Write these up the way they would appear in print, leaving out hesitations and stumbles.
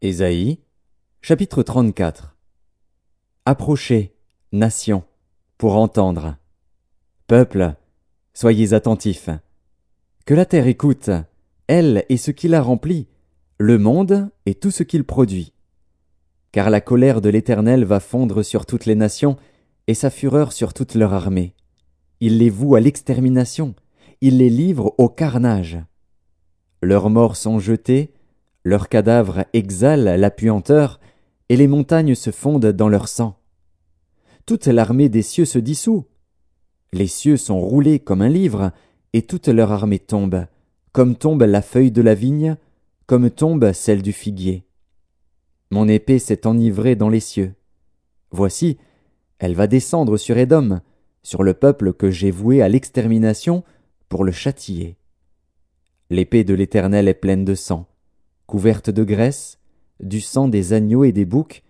Ésaïe, chapitre 34. Approchez, nations, pour entendre. Peuple, soyez attentifs. Que la terre écoute, elle et ce qui la remplit, le monde et tout ce qu'il produit. Car la colère de l'Éternel va fondre sur toutes les nations, et sa fureur sur toute leur armée. Il les voue à l'extermination, il les livre au carnage. Leurs morts sont jetés, leurs cadavres exhalent la puanteur, et les montagnes se fondent dans leur sang. Toute l'armée des cieux se dissout. Les cieux sont roulés comme un livre, et toute leur armée tombe, comme tombe la feuille de la vigne, comme tombe celle du figuier. Mon épée s'est enivrée dans les cieux. Voici, elle va descendre sur Édom, sur le peuple que j'ai voué à l'extermination pour le châtier. L'épée de l'Éternel est pleine de sang, couverte de graisse, du sang des agneaux et des boucs,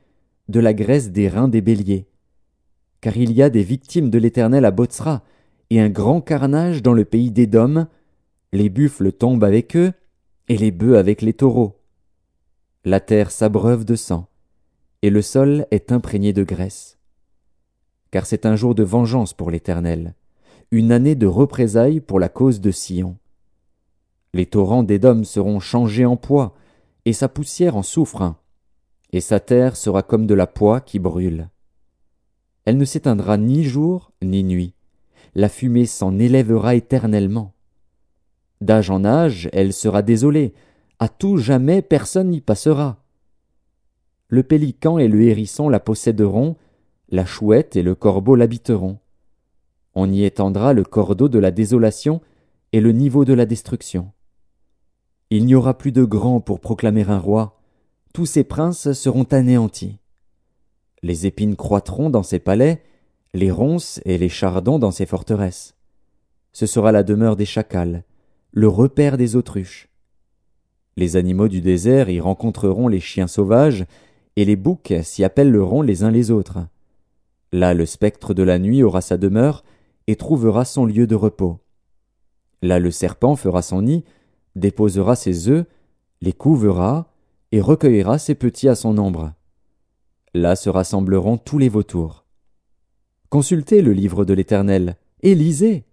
de la graisse des reins des béliers. Car il y a des victimes de l'Éternel à Botsra, et un grand carnage dans le pays d'Édom, les buffles tombent avec eux, et les bœufs avec les taureaux. La terre s'abreuve de sang, et le sol est imprégné de graisse. Car c'est un jour de vengeance pour l'Éternel, une année de représailles pour la cause de Sion. Les torrents d'Édom seront changés en poix, et sa poussière en soufre, et sa terre sera comme de la poix qui brûle. Elle ne s'éteindra ni jour ni nuit, la fumée s'en élèvera éternellement. D'âge en âge, elle sera désolée, à tout jamais personne n'y passera. Le pélican et le hérisson la posséderont, la chouette et le corbeau l'habiteront. On y étendra le cordeau de la désolation et le niveau de la destruction. Il n'y aura plus de grands pour proclamer un roi, tous ses princes seront anéantis. Les épines croîtront dans ses palais, les ronces et les chardons dans ses forteresses. Ce sera la demeure des chacals, le repaire des autruches. Les animaux du désert y rencontreront les chiens sauvages, et les boucs s'y appelleront les uns les autres. Là le spectre de la nuit aura sa demeure, et trouvera son lieu de repos. Là le serpent fera son nid, déposera ses œufs, les couvera, et recueillera ses petits à son ombre. Là se rassembleront tous les vautours. Consultez le livre de l'Éternel, et lisez.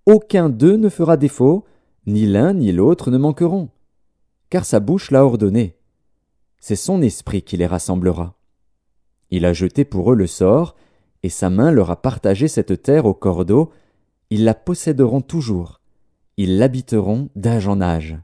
Aucun d'eux ne fera défaut, ni l'un ni l'autre ne manqueront, car sa bouche l'a ordonné. C'est son esprit qui les rassemblera. Il a jeté pour eux le sort, et sa main leur a partagé cette terre au cordeau, ils la posséderont toujours, ils l'habiteront d'âge en âge.